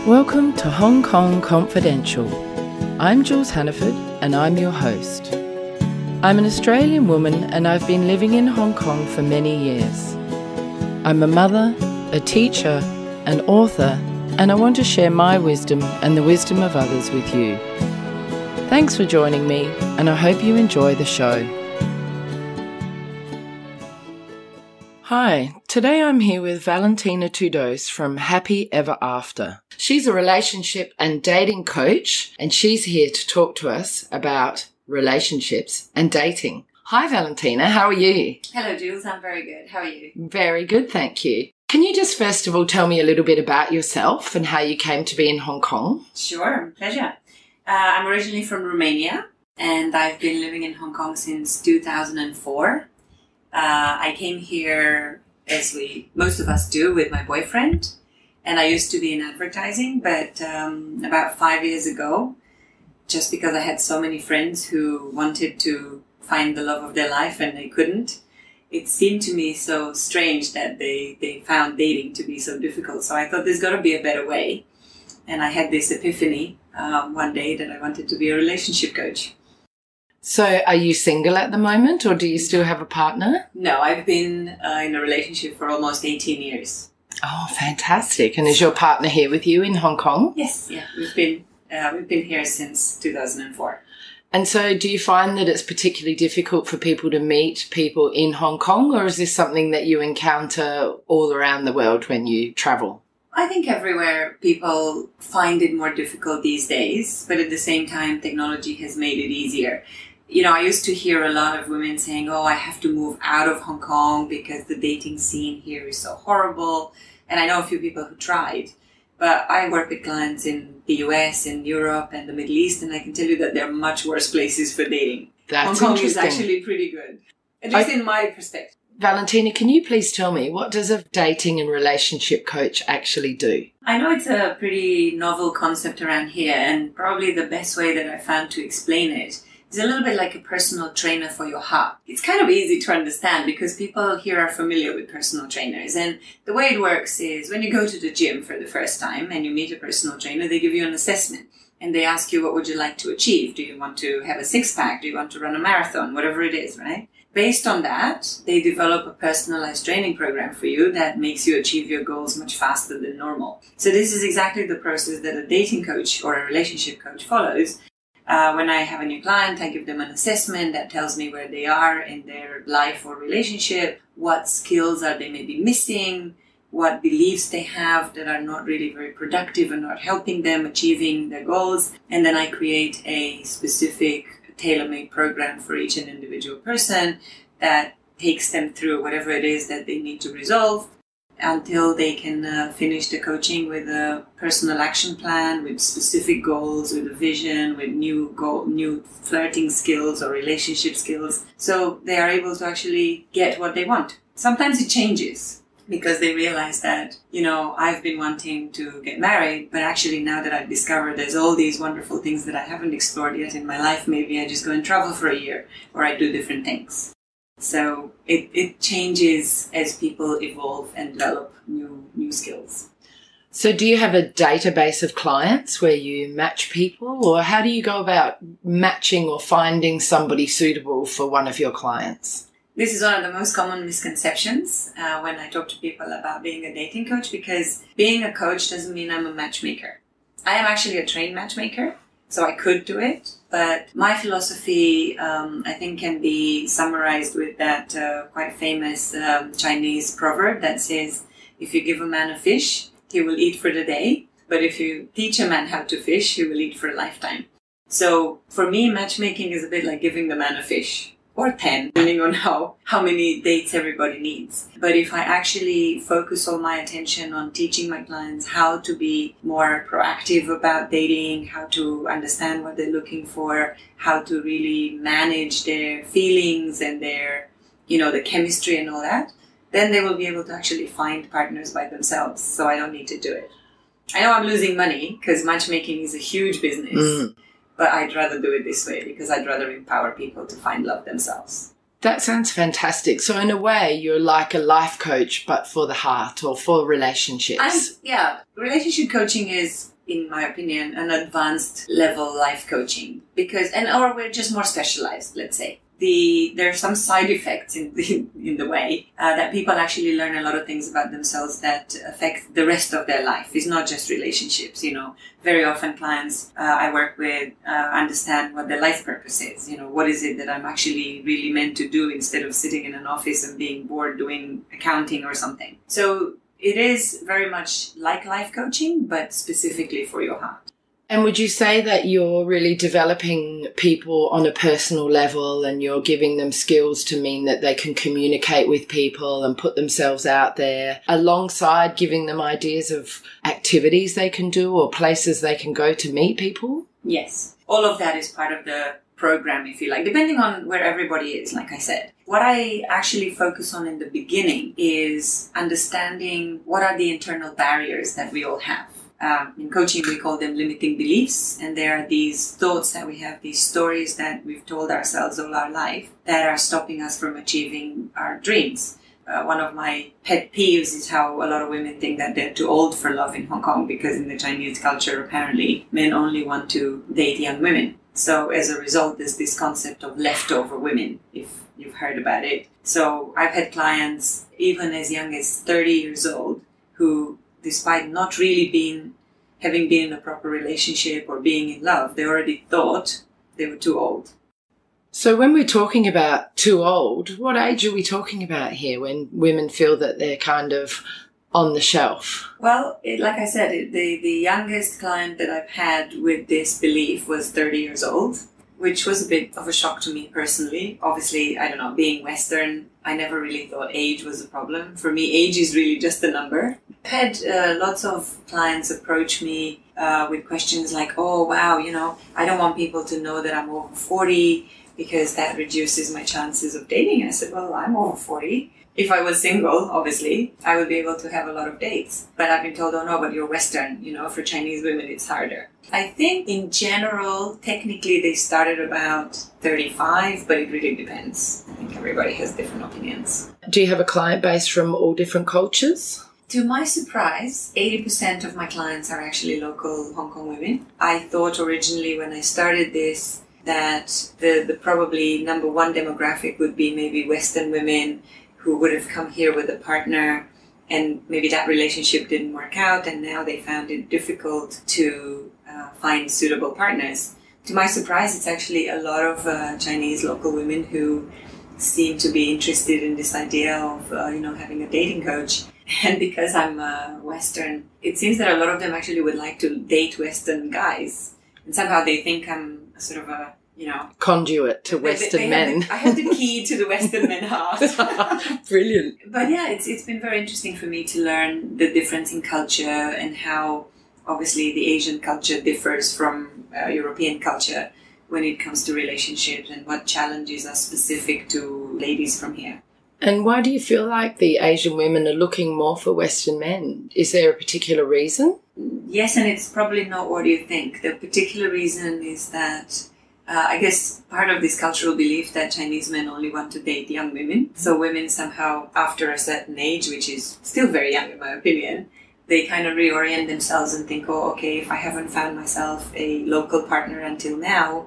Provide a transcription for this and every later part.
Welcome to Hong Kong Confidential. I'm Jules Hannaford and I'm your host. I'm an Australian woman and I've been living in Hong Kong for many years. I'm a mother, a teacher, an author, and I want to share my wisdom and the wisdom of others with you. Thanks for joining me and I hope you enjoy the show. Hi, today I'm here with Valentina Tudose from Happy Ever After. She's a relationship and dating coach, and she's here to talk to us about relationships and dating. Hi, Valentina. How are you? Hello, Jules. I'm very good. How are you? Very good, thank you. Can you just first of all tell me a little bit about yourself and how you came to be in Hong Kong? Sure, pleasure. I'm originally from Romania, and I've been living in Hong Kong since 2004. I came here, as most of us do, with my boyfriend, and I used to be in advertising, but about 5 years ago, just because I had so many friends who wanted to find the love of their life and they couldn't, it seemed to me so strange that they found dating to be so difficult. So I thought there's got to be a better way. And I had this epiphany one day that I wanted to be a relationship coach. So are you single at the moment or do you still have a partner? No, I've been in a relationship for almost 18 years. Oh, fantastic. And is your partner here with you in Hong Kong? Yes, yeah. We've been here since 2004. And so do you find that it's particularly difficult for people to meet people in Hong Kong, or is this something that you encounter all around the world when you travel? I think everywhere people find it more difficult these days, but at the same time, technology has made it easier. You know, I used to hear a lot of women saying, oh, I have to move out of Hong Kong because the dating scene here is so horrible. And I know a few people who tried, but I work with clients in the US, in Europe and the Middle East, and I can tell you that there are much worse places for dating. That's Hong Kong is interesting. actually pretty good, at least in my perspective. Valentina, can you please tell me, what does a dating and relationship coach actually do? I know it's a pretty novel concept around here, and probably the best way that I found to explain it is a little bit like a personal trainer for your heart. It's kind of easy to understand because people here are familiar with personal trainers. And the way it works is when you go to the gym for the first time and you meet a personal trainer, they give you an assessment. And they ask you, what would you like to achieve? Do you want to have a six-pack? Do you want to run a marathon? Whatever it is, right? Based on that, they develop a personalized training program for you that makes you achieve your goals much faster than normal. So this is exactly the process that a dating coach or a relationship coach follows. When I have a new client, I give them an assessment that tells me where they are in their life or relationship, what skills are they maybe missing, what beliefs they have that are not really very productive and not helping them achieving their goals. And then I create a specific tailor-made program for each and individual person that takes them through whatever it is that they need to resolve until they can finish the coaching with a personal action plan, with specific goals, with a vision, with new flirting skills or relationship skills. So they are able to actually get what they want. Sometimes it changes because they realize that, you know, I've been wanting to get married, but actually now that I've discovered there's all these wonderful things that I haven't explored yet in my life, maybe I just go and travel for a year or I do different things. So it changes as people evolve and develop new skills. So do you have a database of clients where you match people, or how do you go about matching or finding somebody suitable for one of your clients? This is one of the most common misconceptions when I talk to people about being a dating coach, because being a coach doesn't mean I'm a matchmaker. I am actually a trained matchmaker, so I could do it. But my philosophy, I think, can be summarized with that quite famous Chinese proverb that says, if you give a man a fish, he will eat for the day. But if you teach a man how to fish, he will eat for a lifetime. So for me, matchmaking is a bit like giving the man a fish. Or 10, depending on how many dates everybody needs. But if I actually focus all my attention on teaching my clients how to be more proactive about dating, how to understand what they're looking for, how to really manage their feelings and their, you know, the chemistry and all that, then they will be able to actually find partners by themselves. So I don't need to do it. I know I'm losing money because matchmaking is a huge business. But I'd rather do it this way because I'd rather empower people to find love themselves. That sounds fantastic. So in a way, you're like a life coach, but for the heart or for relationships. Relationship coaching is in my opinion, an advanced level life coaching or we're just more specialized, let's say. There are some side effects in the way that people actually learn a lot of things about themselves that affect the rest of their life. It's not just relationships, Very often clients I work with understand what their life purpose is. What is it that I'm actually really meant to do instead of sitting in an office and being bored doing accounting or something. So it is very much like life coaching, but specifically for your heart. And would you say that you're really developing people on a personal level and you're giving them skills to mean that they can communicate with people and put themselves out there alongside giving them ideas of activities they can do or places they can go to meet people? Yes. All of that is part of the program, if you like, depending on where everybody is, like I said. What I actually focus on in the beginning is understanding what are the internal barriers that we all have. In coaching, we call them limiting beliefs. And there are these thoughts that we have, these stories that we've told ourselves all our life that are stopping us from achieving our dreams. One of my pet peeves is how a lot of women think that they're too old for love in Hong Kong because in the Chinese culture, apparently, men only want to date young women. So as a result, there's this concept of leftover women, if you've heard about it. So I've had clients even as young as 30 years old who, despite not really having been in a proper relationship or being in love, they already thought they were too old. So when we're talking about too old, what age are we talking about here when women feel that they're kind of on the shelf? Well, like I said, the youngest client that I've had with this belief was 30 years old, which was a bit of a shock to me personally. Obviously, I don't know, being Western, I never really thought age was a problem. For me, age is really just a number. I've had lots of clients approach me with questions like, oh, wow, I don't want people to know that I'm over 40 because that reduces my chances of dating. And I said, well, I'm over 40. If I was single, obviously, I would be able to have a lot of dates. But I've been told, oh no, but you're Western, for Chinese women, it's harder. I think in general, technically they started about 35, but it really depends. I think everybody has different opinions. Do you have a client base from all different cultures? To my surprise, 80% of my clients are actually local Hong Kong women. I thought originally when I started this that the probably number one demographic would be maybe Western women who would have come here with a partner and maybe that relationship didn't work out and now they found it difficult to find suitable partners. To my surprise, it's actually a lot of Chinese local women who seem to be interested in this idea of having a dating coach. And because I'm Western, it seems that a lot of them actually would like to date Western guys. And somehow they think I'm sort of a conduit to Western men. I have the key to the Western men heart. Brilliant. But yeah, it's been very interesting for me to learn the difference in culture and how obviously the Asian culture differs from European culture when it comes to relationships and what challenges are specific to ladies from here. And why do you feel like the Asian women are looking more for Western men? Is there a particular reason? Yes, and it's probably not what you think. The particular reason is that I guess part of this cultural belief that Chinese men only want to date young women. So women somehow, after a certain age, which is still very young in my opinion, they kind of reorient themselves and think, oh, okay, if I haven't found myself a local partner until now,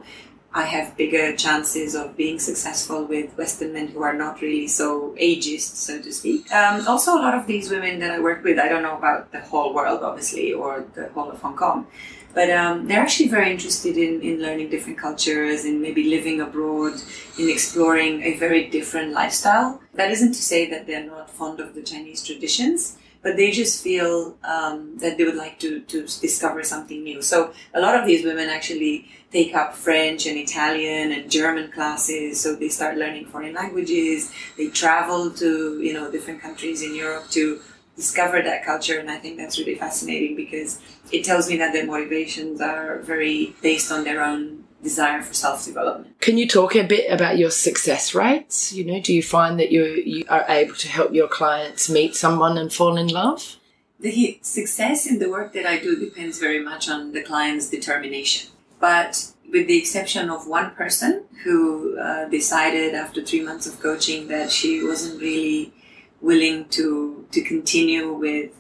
I have bigger chances of being successful with Western men who are not really so ageist, so to speak. Also, a lot of these women that I work with, I don't know about the whole world, obviously, or the whole of Hong Kong, but they're actually very interested in learning different cultures, in maybe living abroad, in exploring a very different lifestyle. That isn't to say that they're not fond of the Chinese traditions, but they just feel that they would like to discover something new. So a lot of these women actually take up French and Italian and German classes. So they start learning foreign languages. They travel to, different countries in Europe to discover that culture. And I think that's really fascinating because it tells me that their motivations are very based on their own desire for self-development. Can you talk a bit about your success rates? Do you find that you are able to help your clients meet someone and fall in love? The success in the work that I do depends very much on the client's determination. But with the exception of one person who decided after 3 months of coaching that she wasn't really willing to continue with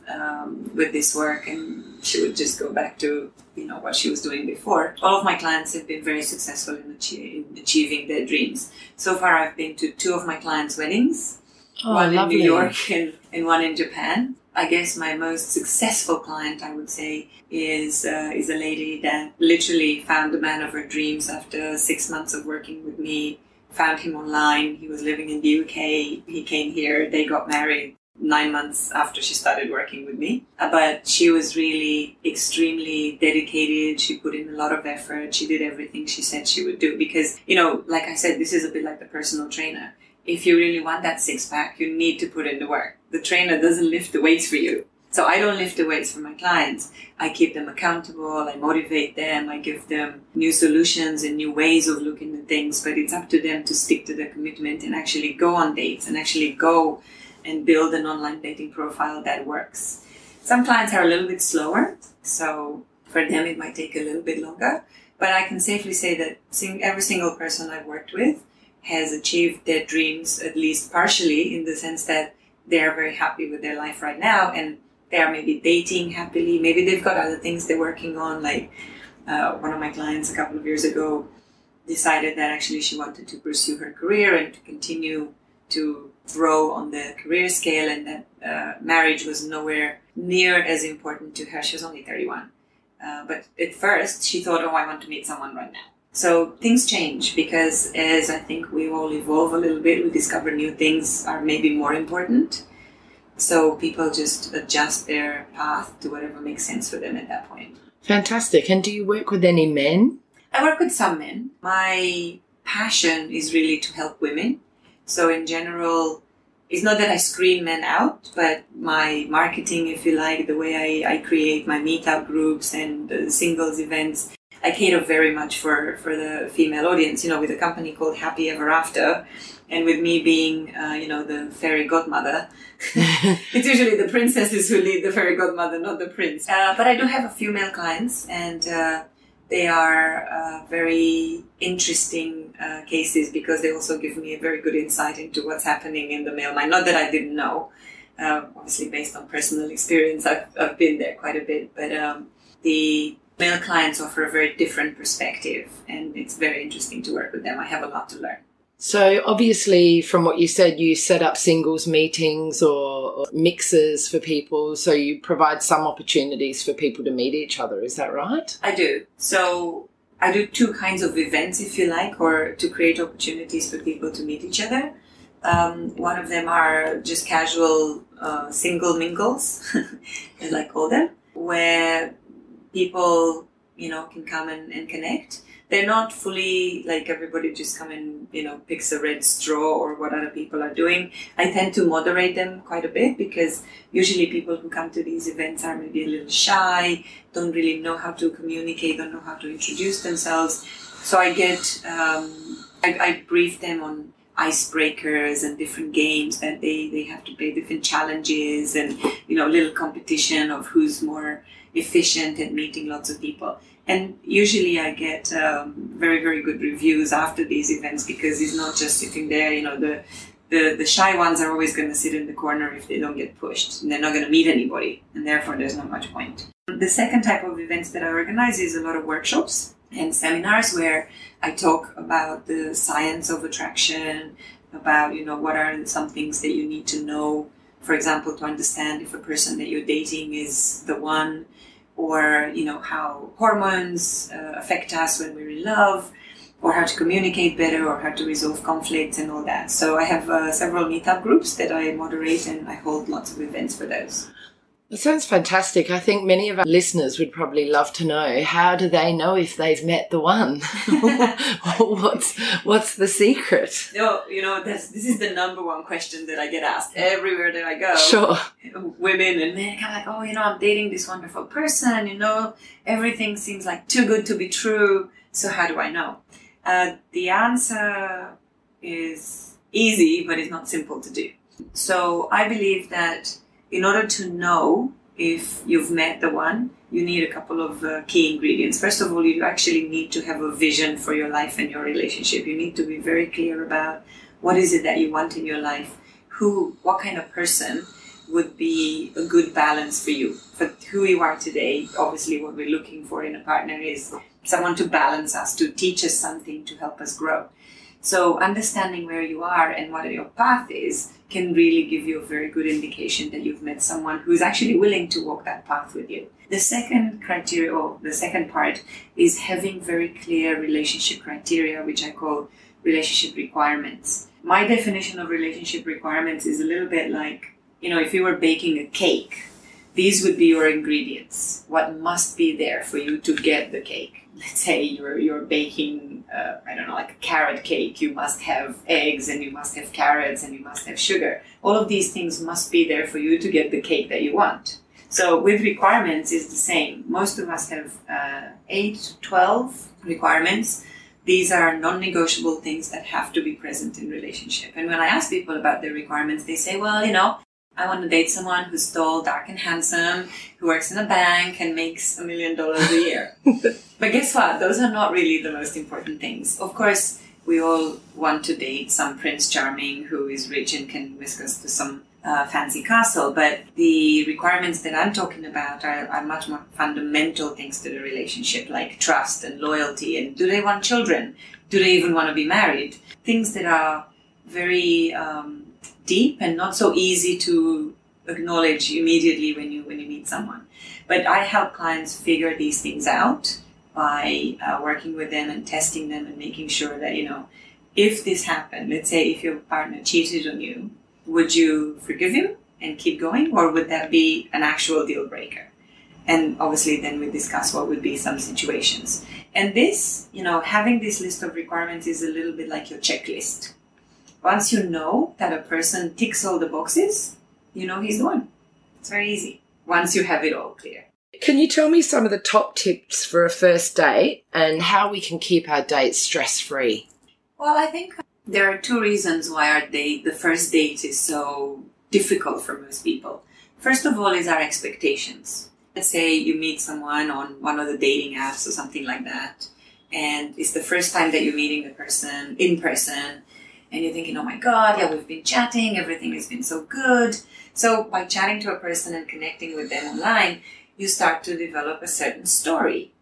this work and she would just go back to what she was doing before. All of my clients have been very successful in achieving their dreams. So far, I've been to 2 of my clients' weddings, one lovely. in New York and one in Japan. I guess my most successful client, I would say, is a lady that literally found the man of her dreams after 6 months of working with me. Found him online. He was living in the UK. He came here. They got married 9 months after she started working with me. But she was really extremely dedicated. She put in a lot of effort. She did everything she said she would do because, like I said, this is a bit like the personal trainer. If you really want that 6-pack, you need to put in the work. The trainer doesn't lift the weights for you. So I don't lift the weights for my clients. I keep them accountable. I motivate them. I give them new solutions and new ways of looking at things. But it's up to them to stick to their commitment and actually go on dates and actually go and build an online dating profile that works. Some clients are a little bit slower. So for them, it might take a little bit longer. But I can safely say that every single person I've worked with has achieved their dreams, at least partially, in the sense that they are very happy with their life right now and they are maybe dating happily. Maybe they've got other things they're working on. Like one of my clients a couple of years ago decided that actually she wanted to pursue her career and to continue to grow on the career scale, and that marriage was nowhere near as important to her. She was only 31. But at first she thought, I want to meet someone right now. So things change because as I think we all evolve a little bit, we discover new things are maybe more important. So people just adjust their path to whatever makes sense for them at that point. Fantastic. And do you work with any men? I work with some men. My passion is really to help women. So in general, it's not that I screen men out, but my marketing, if you like, the way I create my meetup groups and the singles events, I cater very much for the female audience, with a company called Happy Ever After. And with me being, the fairy godmother, it's usually the princesses who lead the fairy godmother, not the prince. But I do have a few male clients, and they are very interesting cases because they also give me a very good insight into what's happening in the male mind. Not that I didn't know, obviously based on personal experience, I've been there quite a bit, but the male clients offer a very different perspective, and it's very interesting to work with them. I have a lot to learn. So obviously, from what you said, you set up singles meetings or mixes for people. So you provide some opportunities for people to meet each other. Is that right? I do. So I do 2 kinds of events, if you like, or to create opportunities for people to meet each other. One of them are just casual single mingles, as I call them, where people, can come and connect. They're not fully like everybody just come and, picks a red straw or what other people are doing. I tend to moderate them quite a bit because usually people who come to these events are maybe a little shy, don't really know how to communicate, don't know how to introduce themselves. So I get, I brief them on icebreakers and different games that they have to play, different challenges and, little competition of who's more efficient at meeting lots of people. And usually I get very, very good reviews after these events because it's not just sitting there, the shy ones are always going to sit in the corner if they don't get pushed, and they're not going to meet anybody, and therefore there's not much point. The second type of events that I organize is a lot of workshops and seminars where I talk about the science of attraction, about, what are some things that you need to know, for example, to understand if a person that you're dating is the one, or, how hormones affect us when we're in love, or how to communicate better, or how to resolve conflicts and all that. So I have several meetup groups that I moderate, and I hold lots of events for those. That sounds fantastic. I think many of our listeners would probably love to know, how do they know if they've met the one? What's the secret? No, this is the number one question that I get asked everywhere that I go. Sure. Women and men kind of like, I'm dating this wonderful person, everything seems like too good to be true. So how do I know? The answer is easy, but it's not simple to do. So I believe that in order to know if you've met the one, you need a couple of key ingredients. First of all, you actually need to have a vision for your life and your relationship. You need to be very clear about what is it that you want in your life, what kind of person would be a good balance for you, for who you are today. Obviously, what we're looking for in a partner is someone to balance us, to teach us something, to help us grow. So understanding where you are and what your path is can really give you a very good indication that you've met someone who's actually willing to walk that path with you. The second criteria, or the second part, is having very clear relationship criteria, which I call relationship requirements. My definition of relationship requirements is a little bit like, if you were baking a cake, these would be your ingredients. What must be there for you to get the cake? Let's say you're baking, like a carrot cake. You must have eggs, and you must have carrots, and you must have sugar. All of these things must be there for you to get the cake that you want. So with requirements, it's the same. Most of us have 8, 12 requirements. These are non-negotiable things that have to be present in relationship. And when I ask people about their requirements, they say, well, I want to date someone who's tall, dark, and handsome, who works in a bank and makes $1 million a year. But guess what? Those are not really the most important things. Of course, we all want to date some Prince Charming who is rich and can whisk us to some fancy castle. But the requirements that I'm talking about are much more fundamental things to the relationship, like trust and loyalty. And do they want children? Do they even want to be married? Things that are very deep and not so easy to acknowledge immediately when you meet someone. But I help clients figure these things out by working with them and testing them and making sure that, if this happened, let's say if your partner cheated on you, would you forgive him and keep going, or would that be an actual deal breaker? And obviously then we discuss what would be some situations. And this, having this list of requirements is a little bit like your checklist. Once you know that a person ticks all the boxes, he's the one. It's very easy once you have it all clear. Can you tell me some of the top tips for a first date and how we can keep our dates stress-free? Well, I think there are 2 reasons why the first date is so difficult for most people. First of all is our expectations. Let's say you meet someone on one of the dating apps or something like that, and it's the first time that you're meeting the person in person, and you're thinking, oh my God, yeah, we've been chatting, everything has been so good. So by chatting to a person and connecting with them online, you start to develop a certain story.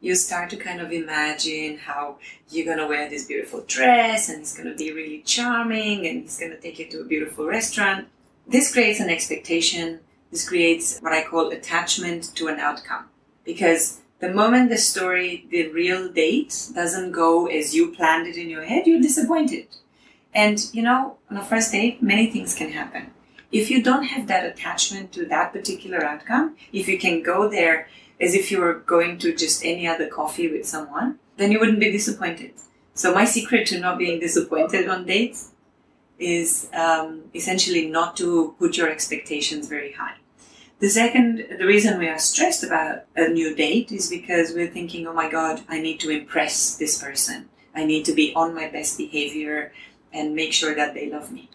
You start to kind of imagine how you're going to wear this beautiful dress, and he's going to be really charming, and he's going to take you to a beautiful restaurant. This creates an expectation. This creates what I call attachment to an outcome. Because the moment the real date doesn't go as you planned it in your head, you're disappointed. And, on a first date, many things can happen. If you don't have that attachment to that particular outcome, if you can go there as if you were going to just any other coffee with someone, then you wouldn't be disappointed. So my secret to not being disappointed on dates is essentially not to put your expectations very high. The reason we are stressed about a new date is because we're thinking, oh my God, I need to impress this person. I need to be on my best behavior and make sure that they love me.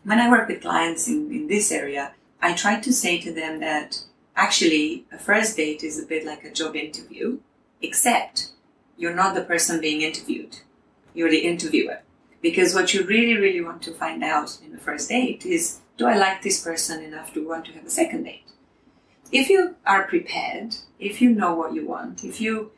When I work with clients in this area, I try to say to them that actually a first date is a bit like a job interview, except you're not the person being interviewed. You're the interviewer. Because what you really, really want to find out in the first date is, do I like this person enough to want to have a second date? If you are prepared, if you know what you want, if you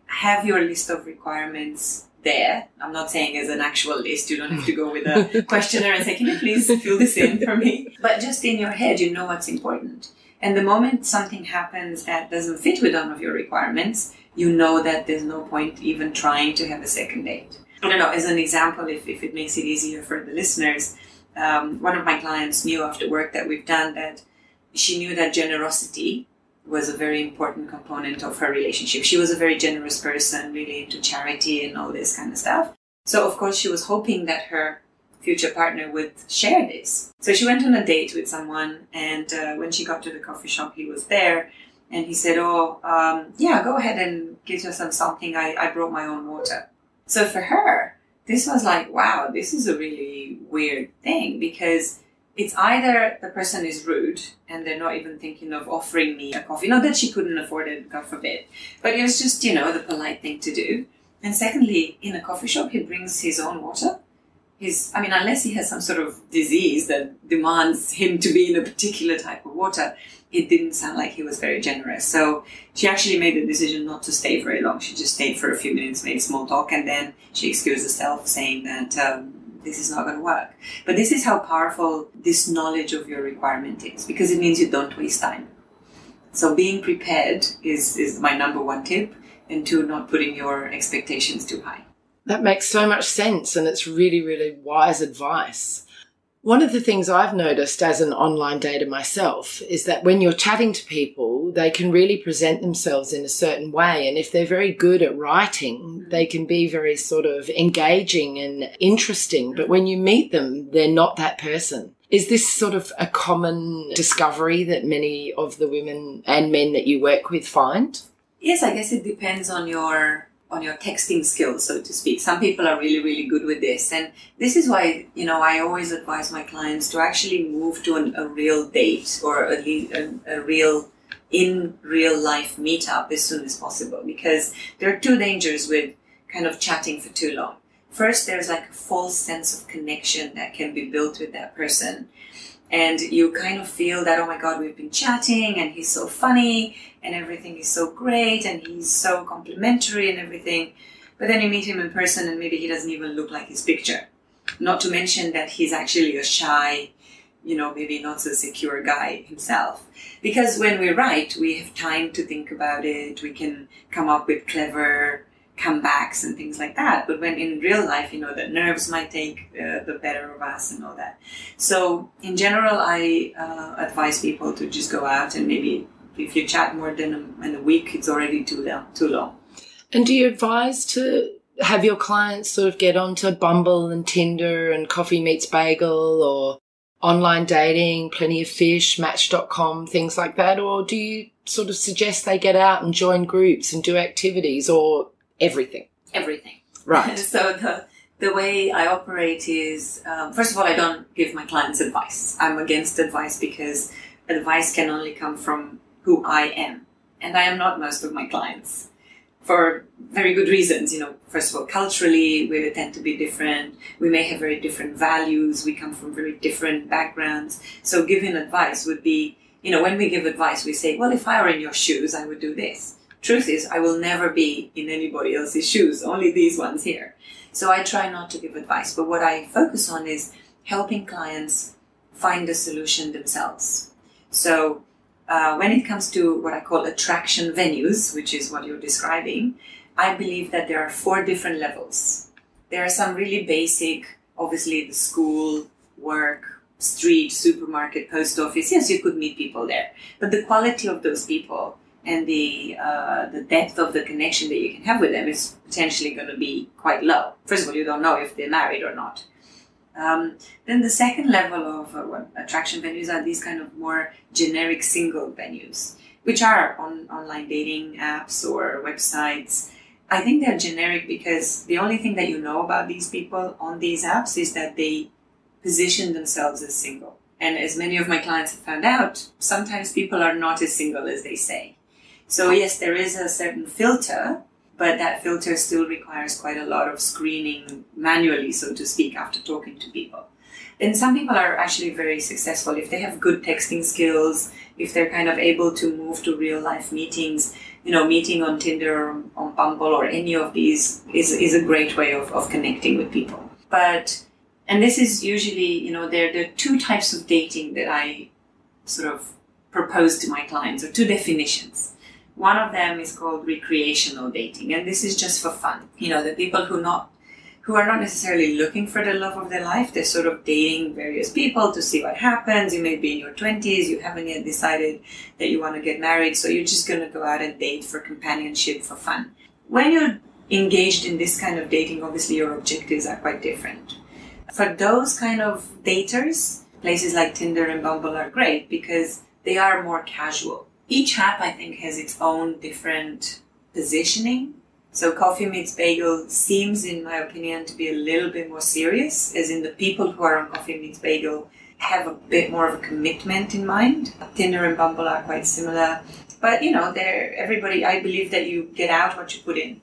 have your list of requirements there, I'm not saying as an actual list, you don't have to go with a questionnaire and say, can you please fill this in for me? But just in your head, you know what's important. And the moment something happens that doesn't fit with one of your requirements, you know that there's no point even trying to have a second date. I don't know, as an example, if it makes it easier for the listeners, one of my clients knew after work that we've done that she knew that generosity was a very important component of her relationship. She was a very generous person, really into charity and all this kind of stuff. So, of course, she was hoping that her future partner would share this. So she went on a date with someone, and when she got to the coffee shop, he was there, and he said, yeah, go ahead and get yourself something. I brought my own water. So for her, this was like, wow, this is a really weird thing, because it's either the person is rude and they're not even thinking of offering me a coffee. Not that she couldn't afford it, God forbid, but it was just, the polite thing to do. And secondly, in a coffee shop, he brings his own water. unless he has some sort of disease that demands him to be in a particular type of water, it didn't sound like he was very generous. So she actually made the decision not to stay very long. She just stayed for a few minutes, made small talk, and then she excused herself, saying that this is not going to work. But this is how powerful this knowledge of your requirement is, because it means you don't waste time. So being prepared is my number one tip, and two, not putting your expectations too high. That makes so much sense, and it's really, really wise advice. One of the things I've noticed as an online dater myself is that when you're chatting to people, they can really present themselves in a certain way. And if they're very good at writing, they can be very sort of engaging and interesting. But when you meet them, they're not that person. Is this sort of a common discovery that many of the women and men that you work with find? Yes, I guess it depends on your texting skills, so to speak. Some people are really, really good with this. And this is why, I always advise my clients to actually move to a real date, or at least a real life meetup as soon as possible. Because there are two dangers with kind of chatting for too long. First, there's like a false sense of connection that can be built with that person. And you kind of feel that, oh my God, we've been chatting and he's so funny and everything is so great and he's so complimentary and everything. But then you meet him in person and maybe he doesn't even look like his picture. Not to mention that he's actually a shy, maybe not so secure guy himself. Because when we write, we have time to think about it. We can come up with clever comebacks and things like that. But when in real life, the nerves might take the better of us and all that. So in general, I advise people to just go out, and maybe if you chat more than in a week, it's already too long. And do you advise to have your clients sort of get onto Bumble and Tinder and Coffee Meets Bagel, or online dating, Plenty of Fish, Match.com, things like that? Or do you sort of suggest they get out and join groups and do activities, or everything? Everything. Right. So the way I operate is, first of all, I don't give my clients advice. I'm against advice, because advice can only come from who I am. And I am not most of my clients, for very good reasons. First of all, culturally, we tend to be different. We may have very different values. We come from very different backgrounds. So giving advice would be, when we give advice, we say, well, if I were in your shoes, I would do this. Truth is, I will never be in anybody else's shoes, only these ones here. So I try not to give advice, but what I focus on is helping clients find a solution themselves. So when it comes to what I call attraction venues, which is what you're describing, I believe that there are 4 different levels. There are some really basic, obviously the school, work, street, supermarket, post office. Yes, you could meet people there, but the quality of those people and the depth of the connection that you can have with them is potentially going to be quite low. First of all, you don't know if they're married or not. Then the second level of attraction venues are these kind of more generic single venues, which are on online dating apps or websites. I think they're generic because the only thing that you know about these people on these apps is that they position themselves as single. And as many of my clients have found out, sometimes people are not as single as they say. So yes, there is a certain filter, but that filter still requires quite a lot of screening manually, so to speak, after talking to people. And some people are actually very successful if they have good texting skills, if they're kind of able to move to real life meetings. Meeting on Tinder or on Bumble or any of these is a great way of connecting with people. And this is usually, there are 2 types of dating that I sort of propose to my clients, or 2 definitions. One of them is called recreational dating, and this is just for fun. The people who are not necessarily looking for the love of their life, they're sort of dating various people to see what happens. You may be in your 20s, you haven't yet decided that you want to get married, so you're just going to go out and date for companionship, for fun. When you're engaged in this kind of dating, obviously your objectives are quite different. For those kind of daters, places like Tinder and Bumble are great because they are more casual. Each app, I think, has its own different positioning. So Coffee Meets Bagel seems, in my opinion, to be a little bit more serious, as in the people who are on Coffee Meets Bagel have a bit more of a commitment in mind. Tinder and Bumble are quite similar. But, I believe that you get out what you put in.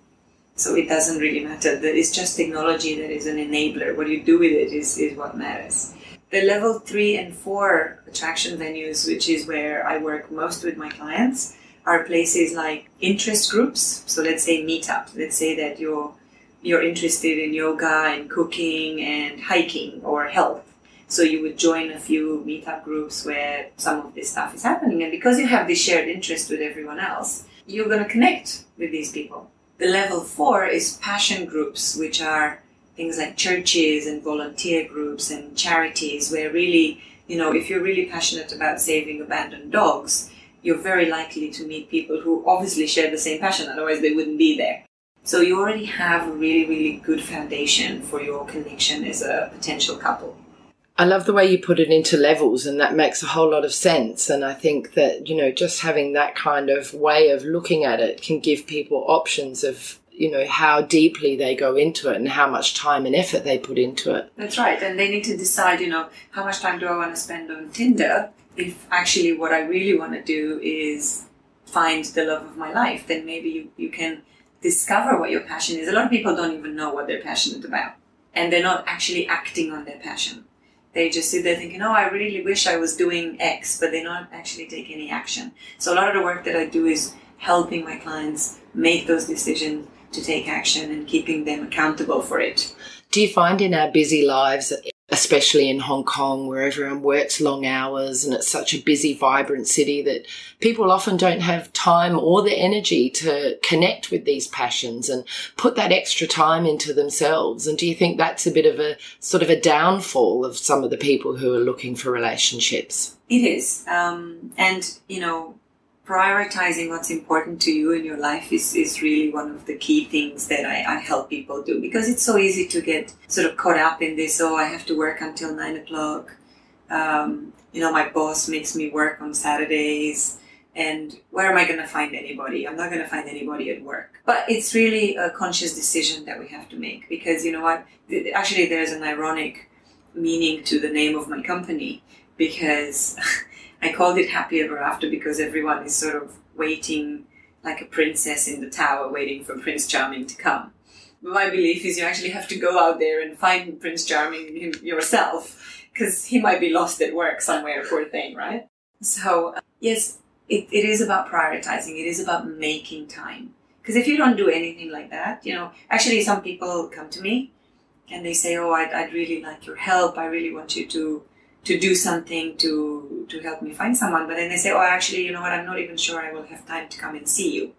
So it doesn't really matter. It's just technology that is an enabler. What you do with it is what matters. The level 3 and 4 attraction venues, which is where I work most with my clients, are places like interest groups. So let's say meetup. Let's say that you're interested in yoga and cooking and hiking or health. So you would join a few meetup groups where some of this stuff is happening. And because you have this shared interest with everyone else, you're going to connect with these people. The level 4 is passion groups, which are things like churches and volunteer groups and charities where really, if you're really passionate about saving abandoned dogs, you're very likely to meet people who obviously share the same passion, otherwise they wouldn't be there. So you already have a really, really good foundation for your connection as a potential couple. I love the way you put it into levels, and that makes a whole lot of sense. And I think that, just having that kind of way of looking at it can give people options of, how deeply they go into it and how much time and effort they put into it. That's right. And they need to decide, how much time do I want to spend on Tinder? If actually what I really want to do is find the love of my life, then maybe you can discover what your passion is. A lot of people don't even know what they're passionate about, and they're not actually acting on their passion. They just sit there thinking, oh, I really wish I was doing X, but they don't actually take any action. So a lot of the work that I do is helping my clients make those decisions to take action and keeping them accountable for it. Do you find in our busy lives, especially in Hong Kong, where everyone works long hours and it's such a busy, vibrant city, that people often don't have time or the energy to connect with these passions and put that extra time into themselves? And do you think that's a bit of a sort of a downfall of some of the people who are looking for relationships? It is. Prioritizing what's important to you in your life is really one of the key things that I help people do, because it's so easy to get sort of caught up in this, I have to work until 9 o'clock. My boss makes me work on Saturdays, and where am I going to find anybody? I'm not going to find anybody at work. But it's really a conscious decision that we have to make, because you know what? Actually, there's an ironic meaning to the name of my company, because I called it Happy Ever After because everyone is sort of waiting like a princess in the tower, waiting for Prince Charming to come. But my belief is you actually have to go out there and find Prince Charming yourself, because he might be lost at work somewhere, poor thing, right? So, yes, it is about prioritizing. It is about making time. Because if you don't do anything like that, actually some people come to me and they say, oh, I'd really like your help. I really want you to do something to help me find someone. But then they say, oh, actually, you know what, I'm not even sure I will have time to come and see you.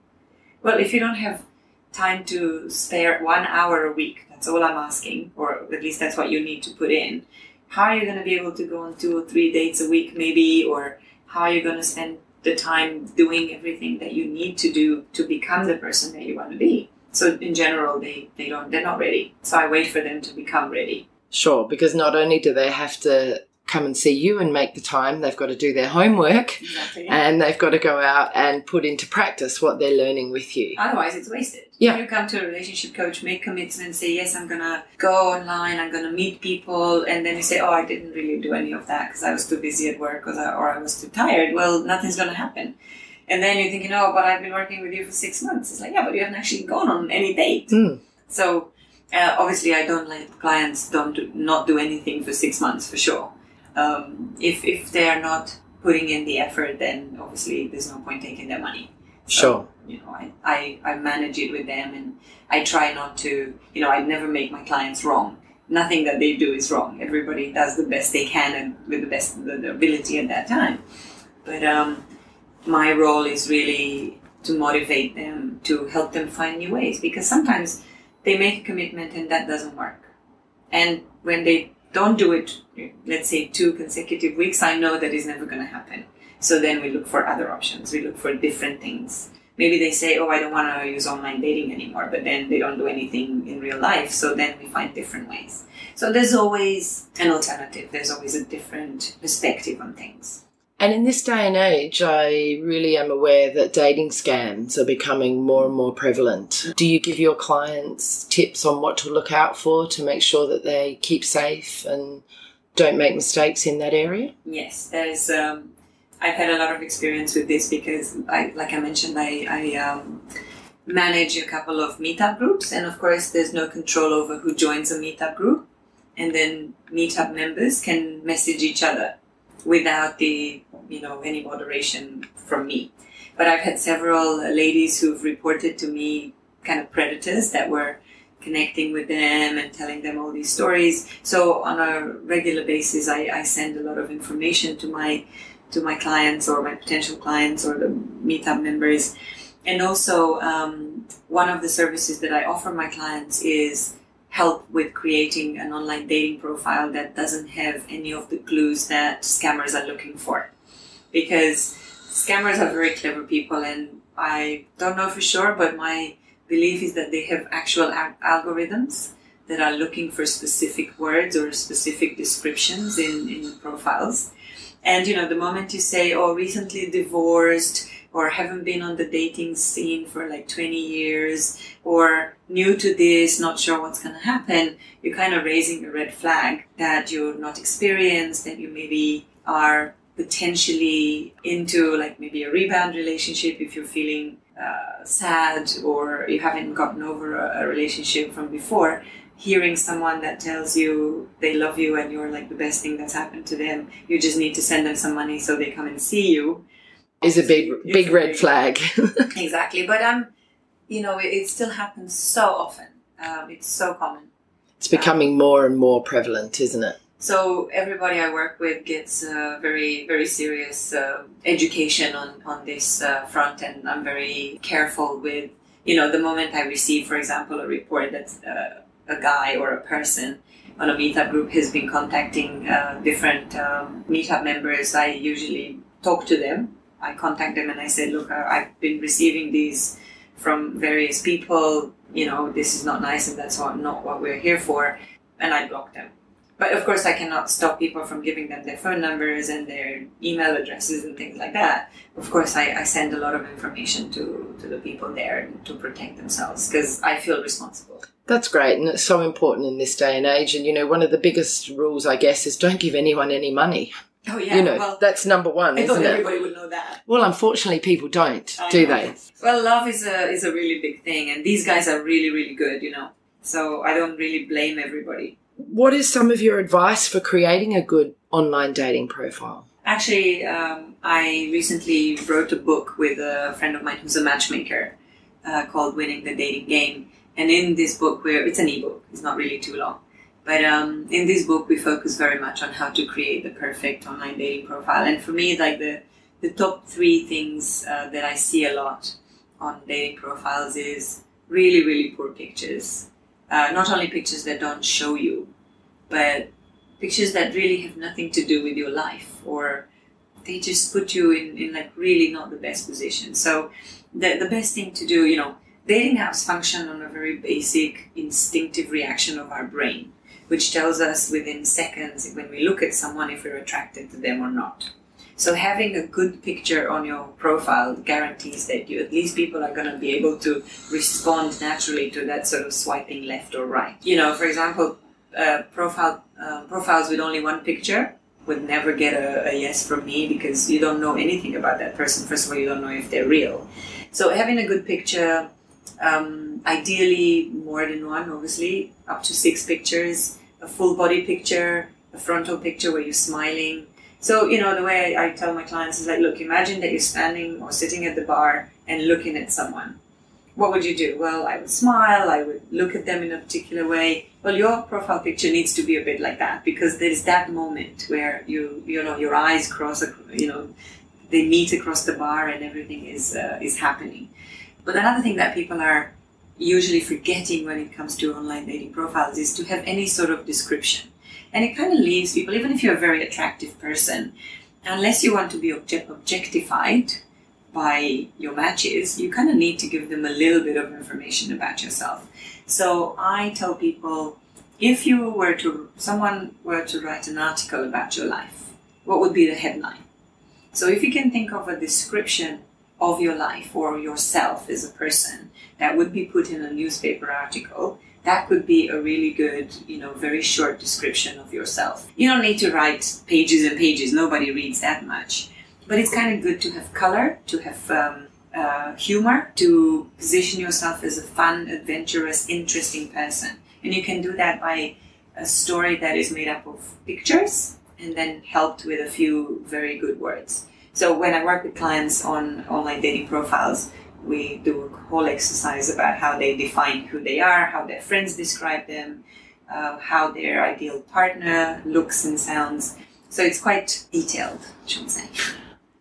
Well, if you don't have time to spare 1 hour a week, that's all I'm asking, or at least that's what you need to put in. How are you going to be able to go on 2 or 3 dates a week maybe, or how are you going to spend the time doing everything that you need to do to become the person that you want to be? So in general, they're not ready. So I wait for them to become ready. Sure, because not only do they have to come and see you and make the time, they've got to do their homework. Exactly. And they've got to go out and put into practice what they're learning with you. Otherwise, it's wasted. Yeah. If you come to a relationship coach, make commitments, say, yes, I'm going to go online, I'm going to meet people, and then you say, oh, I didn't really do any of that because I was too busy at work or I was too tired. Well, nothing's going to happen. And then you're thinking, oh, but I've been working with you for 6 months. It's like, yeah, but you haven't actually gone on any date. So obviously, I don't let clients not do anything for 6 months, for sure. If they are not putting in the effort, then obviously there's no point taking their money. So, sure. I manage it with them, and I try not to, I never make my clients wrong. Nothing that they do is wrong. Everybody does the best they can and with the best of the ability at that time. But my role is really to motivate them, to help them find new ways, because sometimes they make a commitment and that doesn't work. And when they don't do it, let's say 2 consecutive weeks, I know that is never going to happen. So then we look for other options. We look for different things. Maybe they say, oh, I don't want to use online dating anymore, but then they don't do anything in real life. So then we find different ways. So there's always an alternative. There's always a different perspective on things. And in this day and age, I really am aware that dating scams are becoming more and more prevalent. Do you give your clients tips on what to look out for to make sure that they keep safe and don't make mistakes in that area? Yes, there's. I've had a lot of experience with this because, like I mentioned, I manage a couple of meetup groups, and of course there's no control over who joins a meetup group, and then meetup members can message each other without the any moderation from me. But I've had several ladies who've reported to me kind of predators that were connecting with them and telling them all these stories. So on a regular basis, I send a lot of information to my clients or my potential clients or the meetup members. And also, one of the services that I offer my clients is help with creating an online dating profile that doesn't have any of the clues that scammers are looking for. Because scammers are very clever people, and I don't know for sure, but my belief is that they have actual algorithms that are looking for specific words or specific descriptions in profiles. And, the moment you say, oh, recently divorced, or haven't been on the dating scene for like 20 years, or new to this, not sure what's going to happen, you're kind of raising a red flag that you're not experienced, that you maybe are potentially into like maybe a rebound relationship if you're feeling sad, or you haven't gotten over a relationship from before. Hearing someone that tells you they love you and you're like the best thing that's happened to them, you just need to send them some money so they come and see you, is a big red flag. Exactly. But it still happens so often. It's so common. It's becoming more and more prevalent, isn't it? So everybody I work with gets very, very serious education on this front, and I'm very careful with, the moment I receive, for example, a report that's a guy or a person on a meetup group has been contacting different meetup members, I usually talk to them. I contact them and I say, look, I've been receiving these from various people, this is not nice and that's not what we're here for, and I block them. But of course I cannot stop people from giving them their phone numbers and their email addresses and things like that. Of course I send a lot of information to the people there to protect themselves, because I feel responsible. That's great, and it's so important in this day and age. And one of the biggest rules, I guess, is don't give anyone any money. Oh yeah, well, that's number one, isn't it? I thought everybody would know that. Well, unfortunately, people don't, do they? Well, love is a really big thing, and these guys are really, really good, So I don't really blame everybody. What is some of your advice for creating a good online dating profile? Actually, I recently wrote a book with a friend of mine who's a matchmaker called Winning the Dating Game. And in this book, it's an ebook, it's not really too long. But in this book, we focus very much on how to create the perfect online dating profile. And for me, like the top 3 things that I see a lot on dating profiles is really, really poor pictures. Not only pictures that don't show you, but pictures that really have nothing to do with your life, or they just put you in like really not the best position. So the best thing to do, dating apps function on a very basic instinctive reaction of our brain, which tells us within seconds when we look at someone if we're attracted to them or not. So having a good picture on your profile guarantees that at least people are going to be able to respond naturally to that sort of swiping left or right. For example, profiles with only one picture would never get a yes from me, because you don't know anything about that person. First of all, you don't know if they're real. So having a good picture, ideally more than one, obviously, up to 6 pictures, a full body picture, a frontal picture where you're smiling. So, the way I tell my clients is like, look, imagine that you're standing or sitting at the bar and looking at someone. What would you do? Well, I would smile, I would look at them in a particular way. Well, your profile picture needs to be a bit like that, because there's that moment where your eyes cross, they meet across the bar and everything is happening. But another thing that people are usually forgetting when it comes to online dating profiles is to have any sort of description. And it kind of leaves people, even if you're a very attractive person, unless you want to be objectified by your matches, you kind of need to give them a little bit of information about yourself. So I tell people, if someone were to write an article about your life, what would be the headline? So if you can think of a description of your life or yourself as a person that would be put in a newspaper article, that could be a really good, very short description of yourself. You don't need to write pages and pages. Nobody reads that much. But it's kind of good to have color, to have humor to position yourself as a fun, adventurous, interesting person. And you can do that by a story that is made up of pictures and then helped with a few very good words. So when I work with clients on online dating profiles, we do a whole exercise about how they define who they are, how their friends describe them, how their ideal partner looks and sounds. So it's quite detailed, should we say.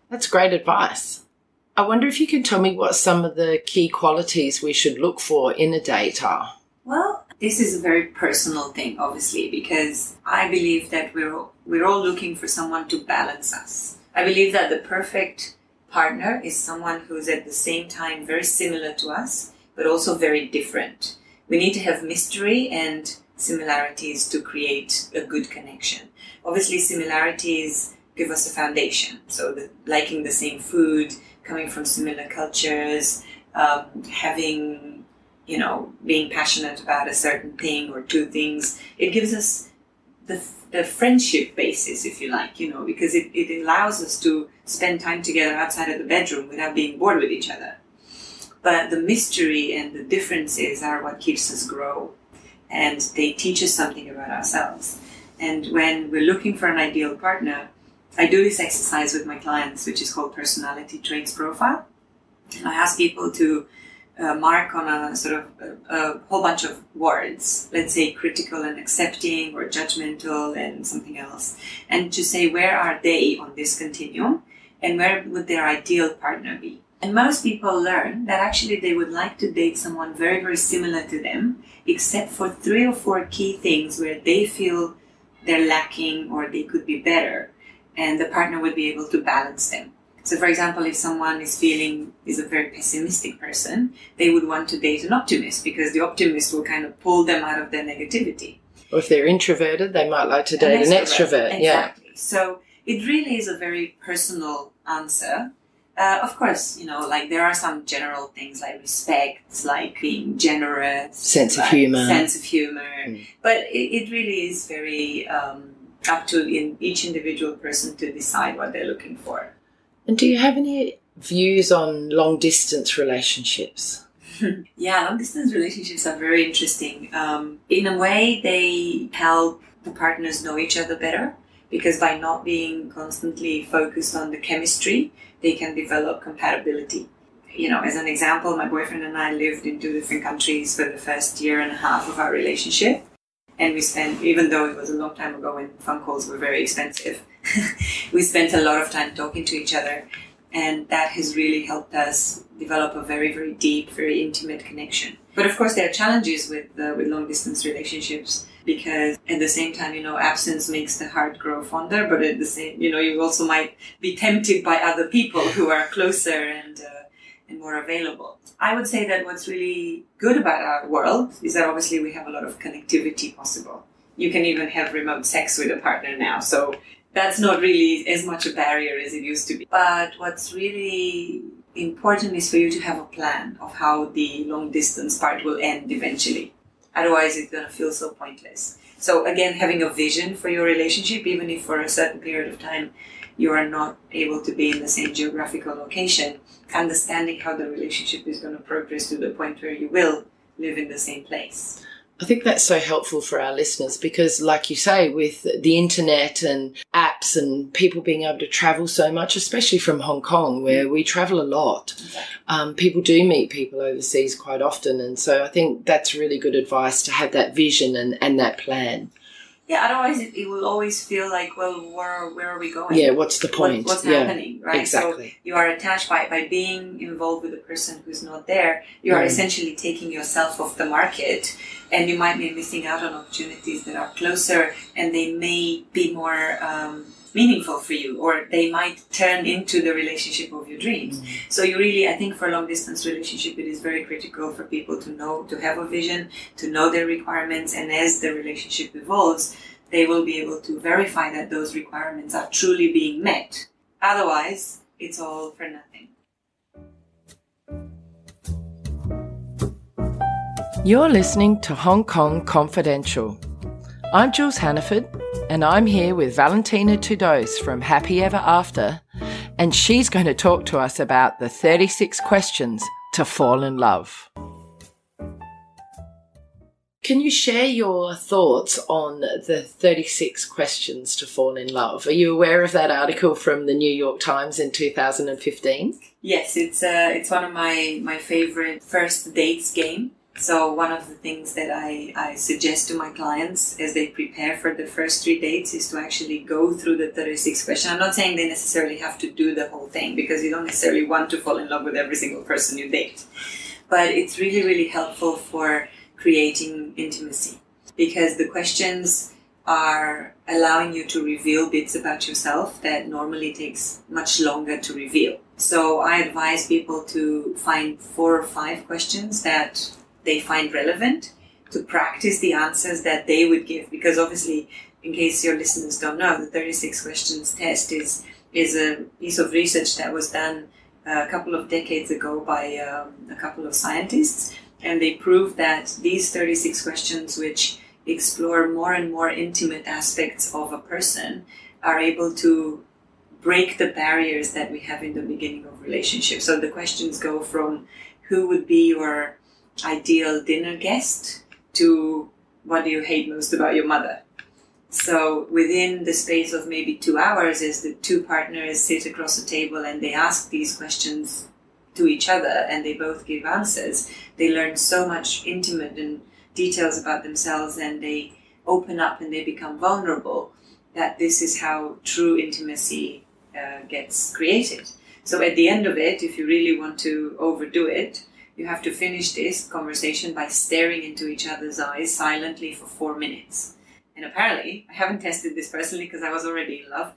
That's great advice. I wonder if you can tell me what some of the key qualities we should look for in a date are. Well, this is a very personal thing, obviously, because I believe that we're all looking for someone to balance us. I believe that the perfect partner is someone who's at the same time very similar to us, but also very different. We need to have mystery and similarities to create a good connection. Obviously, similarities give us a foundation. So liking the same food, coming from similar cultures, having, being passionate about a certain thing or two things. It gives us the friendship basis, if you like, because it allows us to spend time together outside of the bedroom without being bored with each other. But the mystery and the differences are what keeps us grow. And they teach us something about ourselves. And when we're looking for an ideal partner, I do this exercise with my clients, which is called personality traits profile. And I ask people to mark on a whole bunch of words, let's say critical and accepting, or judgmental and something else, and to say where are they on this continuum and where would their ideal partner be. And most people learn that actually they would like to date someone very, very similar to them, except for 3 or 4 key things where they feel they're lacking or they could be better, and the partner would be able to balance them. So for example, if someone is a very pessimistic person, they would want to date an optimist, because the optimist will kind of pull them out of their negativity. Or if they're introverted, they might like to date an extrovert. Exactly. Yeah. So it really is a very personal answer. Of course, there are some general things like respect, like being generous. Sense of humor. But it really is very up to each individual person to decide what they're looking for. And do you have any views on long-distance relationships? Yeah, long-distance relationships are very interesting. In a way, they help the partners know each other better, because by not being constantly focused on the chemistry, they can develop compatibility. As an example, my boyfriend and I lived in 2 different countries for the first 1.5 years of our relationship. And we spent, even though it was a long time ago when phone calls were very expensive, we spent a lot of time talking to each other. And that has really helped us develop a very, very deep, very intimate connection. But of course, there are challenges with long-distance relationships, because at the same time, absence makes the heart grow fonder, but at the same, you also might be tempted by other people who are closer and more available. I would say that what's really good about our world is that obviously we have a lot of connectivity possible. You can even have remote sex with a partner now, so that's not really as much a barrier as it used to be. But what's really important is for you to have a plan of how the long distance part will end eventually. Otherwise, it's going to feel so pointless. So again, having a vision for your relationship, even if for a certain period of time you are not able to be in the same geographical location, understanding how the relationship is going to progress to the point where you will live in the same place. I think that's so helpful for our listeners, because like you say, with the internet and apps and people being able to travel so much, especially from Hong Kong, where we travel a lot, people do meet people overseas quite often. And so I think that's really good advice to have that vision and that plan. Yeah, otherwise it will always feel like, well, where are we going? Yeah, what's the point? What's happening, right? Exactly. So you are attached by being involved with a person who's not there. You are essentially taking yourself off the market, and you might be missing out on opportunities that are closer, and they may be more meaningful for you, or they might turn into the relationship of your dreams. So you really, I think for a long distance relationship, it is very critical for people to have a vision, to know their requirements, and as the relationship evolves, they will be able to verify that those requirements are truly being met. Otherwise, it's all for nothing. You're listening to Hong Kong Confidential. I'm Jules Hannaford, and I'm here with Valentina Tudose from Happy Ever After, and she's going to talk to us about the 36 questions to fall in love. Can you share your thoughts on the 36 questions to fall in love? Are you aware of that article from the New York Times in 2015? Yes, it's one of my favorite first dates game. So one of the things that I suggest to my clients as they prepare for the first 3 dates is to actually go through the 36 questions. I'm not saying they necessarily have to do the whole thing, because you don't necessarily want to fall in love with every single person you date. But it's really, really helpful for creating intimacy, because the questions are allowing you to reveal bits about yourself that normally takes much longer to reveal. So I advise people to find 4 or 5 questions that they find relevant, to practice the answers that they would give, because obviously, in case your listeners don't know, the 36 questions test is a piece of research that was done a couple of decades ago by a couple of scientists. And they proved that these 36 questions, which explore more and more intimate aspects of a person, are able to break the barriers that we have in the beginning of relationships. So the questions go from who would be your ideal dinner guest to what do you hate most about your mother. So within the space of maybe 2 hours, as the 2 partners sit across the table and they ask these questions to each other and they both give answers, they learn so much intimate and details about themselves, and they open up and they become vulnerable, that this is how true intimacy gets created. So at the end of it, if you really want to overdo it, you have to finish this conversation by staring into each other's eyes silently for 4 minutes. And apparently, I haven't tested this personally because I was already in love.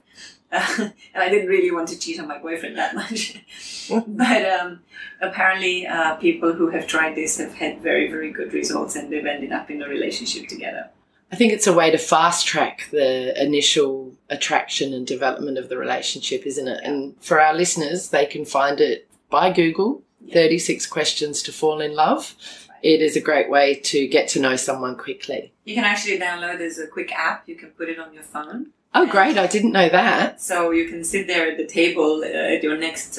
And I didn't really want to cheat on my boyfriend that much. But apparently people who have tried this have had very, very good results, and they've ended up in a relationship together. I think it's a way to fast track the initial attraction and development of the relationship, isn't it? And for our listeners, they can find it by Google, 36 questions to fall in love. It is a great way to get to know someone quickly. You can actually download as a quick app. You can put it on your phone. Oh, great. I didn't know that. So you can sit there at the table at your next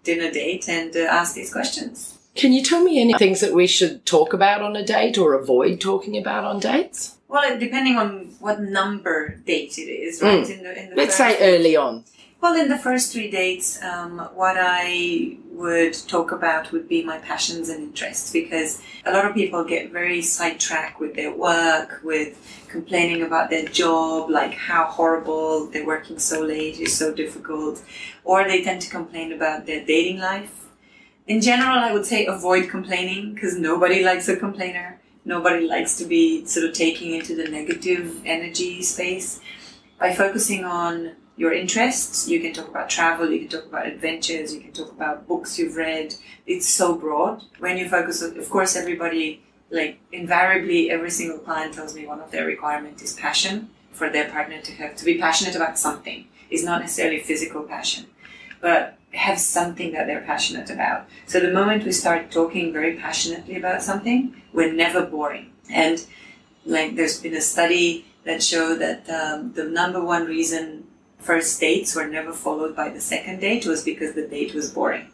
dinner date and ask these questions. Can you tell me any things that we should talk about on a date or avoid talking about on dates? Well, depending on what number date it is, right? Let's say early on. Well, in the first 3 dates, what I would talk about would be my passions and interests, because a lot of people get very sidetracked with their work, with complaining about their job, like how horrible they're working so late is so difficult, or they tend to complain about their dating life. In general, I would say avoid complaining, because nobody likes a complainer. Nobody likes to be sort of taking into the negative energy space. By focusing on your interests, you can talk about travel, you can talk about adventures, you can talk about books you've read. It's so broad. When you focus on, of course, everybody, like invariably every single client tells me one of their requirements is passion, for their partner to be passionate about something. It's not necessarily physical passion, but have something that they're passionate about. So the moment we start talking very passionately about something, we're never boring. And like there's been a study that showed that the number one reason first dates were never followed by the second date was because the date was boring.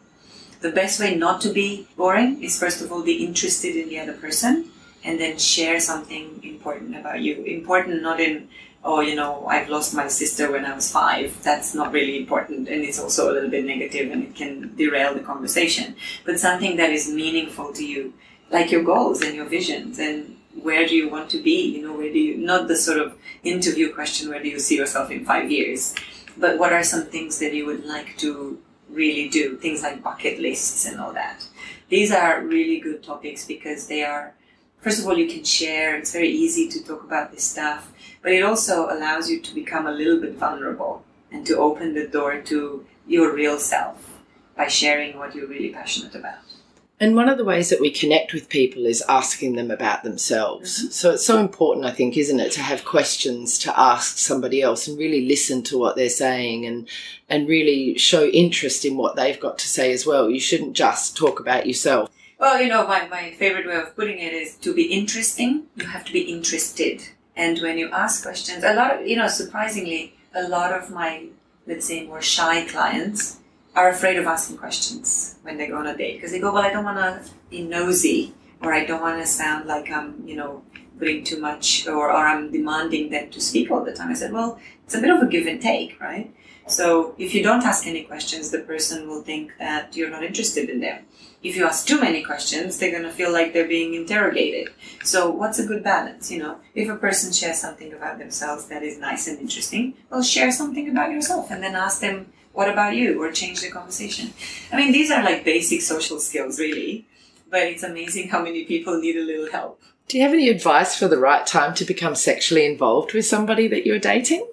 The best way not to be boring is, first of all, be interested in the other person, and then share something important about you. Important not in, oh, you know, I've lost my sister when I was 5. That's not really important, and it's also a little bit negative and it can derail the conversation. But something that is meaningful to you, like your goals and your visions, and where do you want to be? You know, where do you, not the sort of interview question, where do you see yourself in 5 years? But what are some things that you would like to really do? Things like bucket lists and all that. These are really good topics because they are, first of all, you can share. It's very easy to talk about this stuff, but it also allows you to become a little bit vulnerable and to open the door to your real self by sharing what you're really passionate about. And one of the ways that we connect with people is asking them about themselves. Mm-hmm. So it's so important, I think, isn't it, to have questions to ask somebody else and really listen to what they're saying and really show interest in what they've got to say as well. You shouldn't just talk about yourself. Well, you know, my favorite way of putting it is to be interesting, you have to be interested. And when you ask questions, a lot of, you know, surprisingly, a lot of my, let's say, more shy clients are afraid of asking questions when they go on a date because they go, well, I don't want to be nosy, or I don't want to sound like I'm, putting too much, or I'm demanding them to speak all the time. I said, well, it's a bit of a give and take, right? So if you don't ask any questions, the person will think that you're not interested in them. If you ask too many questions, they're going to feel like they're being interrogated. So what's a good balance? If a person shares something about themselves that is nice and interesting, well, share something about yourself and then ask them, what about you? Or change the conversation. I mean, these are like basic social skills, really, but it's amazing how many people need a little help. Do you have any advice for the right time to become sexually involved with somebody that you're dating?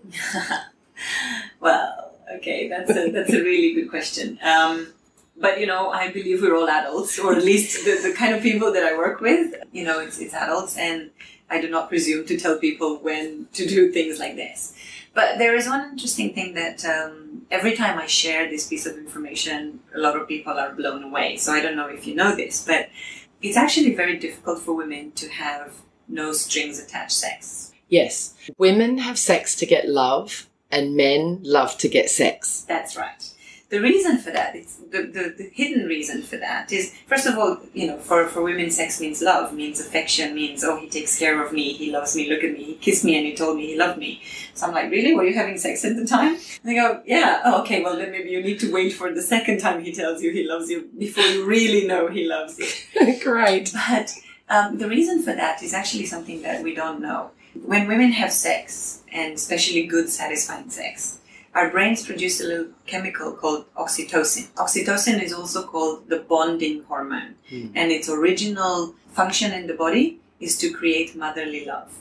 Well, okay, that's a really good question. But, I believe we're all adults, or at least the kind of people that I work with, it's adults, and I do not presume to tell people when to do things like this. But there is one interesting thing that every time I share this piece of information, a lot of people are blown away. So I don't know if you know this, but it's actually very difficult for women to have no strings attached sex. Yes. Women have sex to get love, and men love to get sex. That's right. The reason for that, it's the hidden reason for that is, first of all, for women, sex means love, means affection, means, oh, he takes care of me, he loves me, look at me, he kissed me and he told me he loved me. So I'm like, really? Were you having sex at the time? And they go, yeah. Oh, okay, well, then maybe you need to wait for the second time he tells you he loves you before you really know he loves you. Great. But the reason for that is actually something that we don't know. When women have sex, and especially good, satisfying sex, our brains produce a little chemical called oxytocin. Oxytocin is also called the bonding hormone. And its original function in the body is to create motherly love.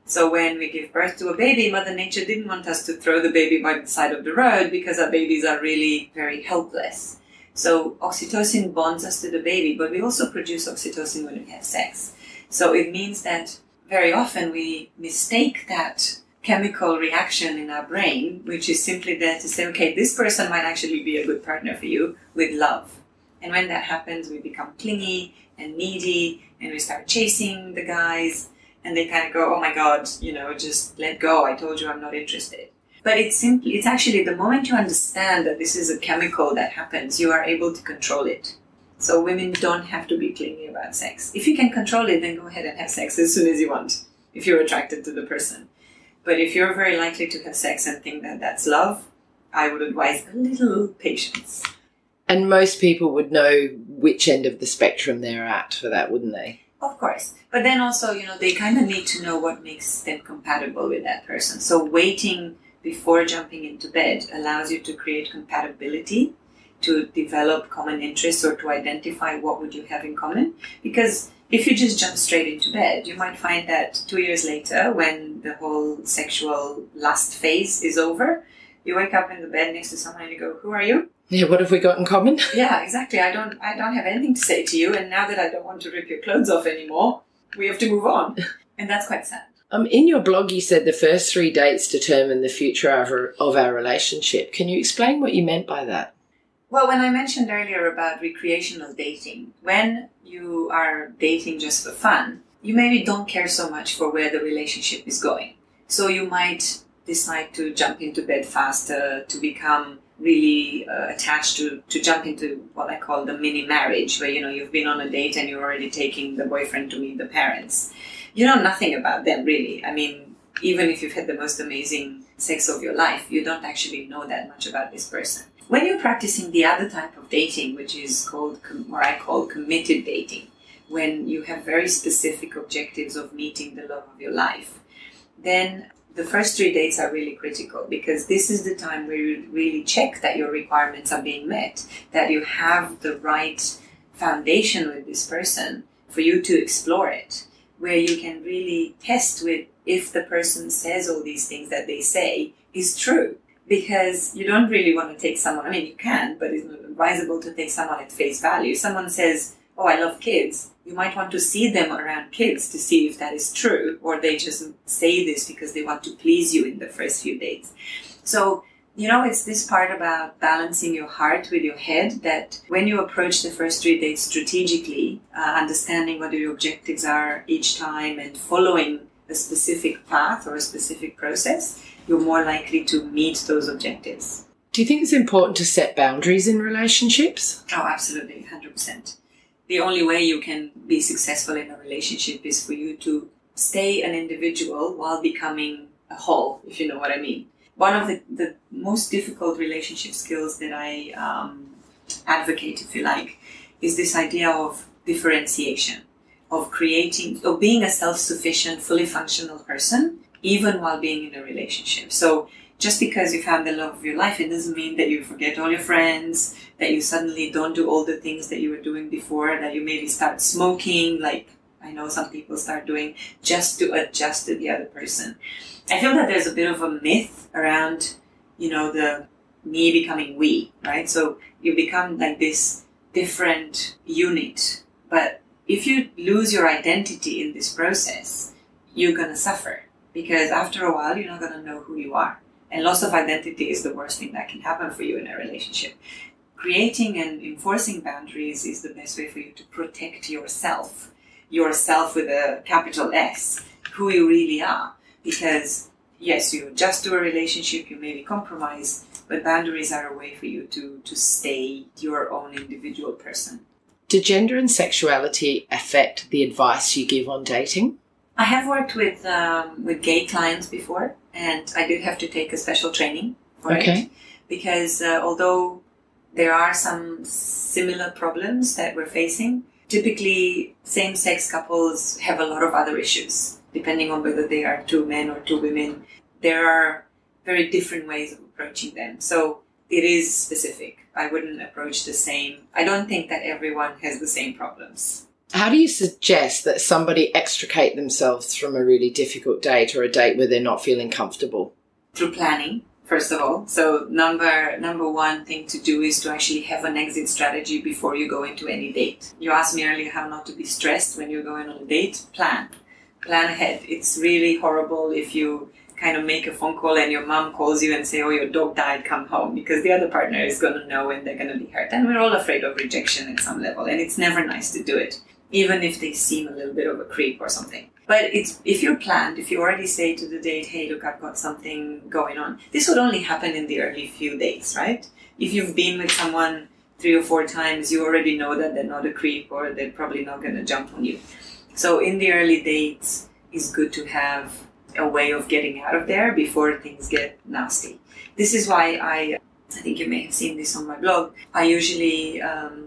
So when we give birth to a baby, Mother Nature didn't want us to throw the baby by the side of the road because our babies are really very helpless. So oxytocin bonds us to the baby, but we also produce oxytocin when we have sex. So it means that very often we mistake that chemical reaction in our brain, which is simply there to say, okay, this person might actually be a good partner for you, with love. And when that happens, we become clingy and needy, and we start chasing the guys, and they kind of go, oh my God, just let go. I told you I'm not interested. But it's actually the moment you understand that this is a chemical that happens, you are able to control it. So women don't have to be clingy about sex. If you can control it, then go ahead and have sex as soon as you want, if you're attracted to the person. But if you're very likely to have sex and think that that's love, I would advise a little patience. And most people would know which end of the spectrum they're at for that, wouldn't they? Of course. But then also, they kind of need to know what makes them compatible with that person. So waiting before jumping into bed allows you to create compatibility, to develop common interests, or to identify what would you have in common. Because if you just jump straight into bed, you might find that 2 years later, when the whole sexual lust phase is over, you wake up in the bed next to someone and you go, who are you? Yeah, what have we got in common? Yeah, exactly. I don't have anything to say to you, and now that I don't want to rip your clothes off anymore, we have to move on. And that's quite sad. In your blog, you said the first 3 dates determine the future of our relationship. Can you explain what you meant by that? Well, when I mentioned earlier about recreational dating, when you are dating just for fun, you maybe don't care so much for where the relationship is going. So you might decide to jump into bed faster, to become really attached, to jump into what I call the mini marriage, where, you've been on a date and you're already taking the boyfriend to meet the parents. You know nothing about them, really. I mean, even if you've had the most amazing sex of your life, you don't actually know that much about this person. When you're practicing the other type of dating, which is called, or I call committed dating, when you have very specific objectives of meeting the love of your life, then the first 3 dates are really critical, because this is the time where you really check that your requirements are being met, that you have the right foundation with this person for you to explore it, where you can really test with if the person says all these things that they say is true. Because you don't really want to take someone, I mean, you can, but it's not advisable to take someone at face value. If someone says, oh, I love kids, you might want to see them around kids to see if that is true, or they just say this because they want to please you in the first few dates. So, it's this part about balancing your heart with your head, that when you approach the first 3 dates strategically, understanding what your objectives are each time and following a specific path or a specific process, you're more likely to meet those objectives. Do you think it's important to set boundaries in relationships? Oh, absolutely, 100%. The only way you can be successful in a relationship is for you to stay an individual while becoming a whole, if you know what I mean. One of the most difficult relationship skills that I advocate, if you like, is this idea of differentiation, of being a self-sufficient, fully functional person, even while being in a relationship. So just because you found the love of your life, it doesn't mean that you forget all your friends, that you suddenly don't do all the things that you were doing before, that you maybe start smoking, like I know some people start doing, just to adjust to the other person. I feel that there's a bit of a myth around, the me becoming we, right? So you become like this different unit. But if you lose your identity in this process, you're going to suffer, because after a while, you're not going to know who you are. And loss of identity is the worst thing that can happen for you in a relationship. Creating and enforcing boundaries is the best way for you to protect yourself with a capital S, who you really are. Because yes, you adjust to a relationship, you maybe compromise, but boundaries are a way for you to stay your own individual person. Do gender and sexuality affect the advice you give on dating? I have worked with gay clients before, and I did have to take a special training for it. Because although there are some similar problems that we're facing, typically same-sex couples have a lot of other issues, depending on whether they are two men or two women. There are very different ways of approaching them. So it is specific. I wouldn't approach the same. I don't think that everyone has the same problems. How do you suggest that somebody extricate themselves from a really difficult date or a date where they're not feeling comfortable? Through planning, first of all. So number one thing to do is to actually have an exit strategy before you go into any date. You asked me earlier how not to be stressed when you're going on a date. Plan ahead. It's really horrible if you kind of make a phone call and your mom calls you and say, oh, your dog died, come home, because the other partner is going to know and they're going to be hurt. And we're all afraid of rejection at some level, and it's never nice to do it, even if they seem a little bit of a creep or something. But if you're planned, if you already say to the date, hey, look, I've got something going on. This would only happen in the early few dates, right? If you've been with someone 3 or 4 times, you already know that they're not a creep or they're probably not going to jump on you. So in the early dates, it's good to have a way of getting out of there before things get nasty. This is why I think you may have seen this on my blog. I usually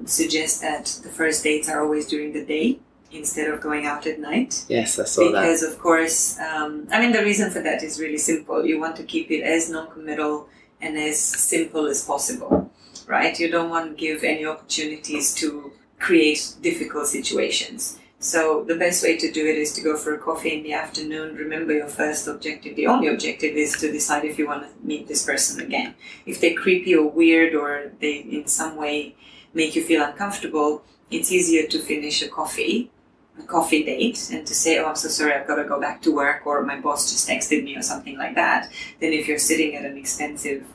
suggest that the first dates are always during the day instead of going out at night. Yes, I saw that. Because, of course, the reason for that is really simple. You want to keep it as non-committal and as simple as possible, right? You don't want to give any opportunities to create difficult situations. So the best way to do it is to go for a coffee in the afternoon. Remember, your first objective, the only objective, is to decide if you want to meet this person again. If they're creepy or weird or they in some way make you feel uncomfortable, it's easier to finish a coffee date and to say, oh, I'm so sorry, I've got to go back to work, or my boss just texted me or something like that, than if you're sitting at an expensive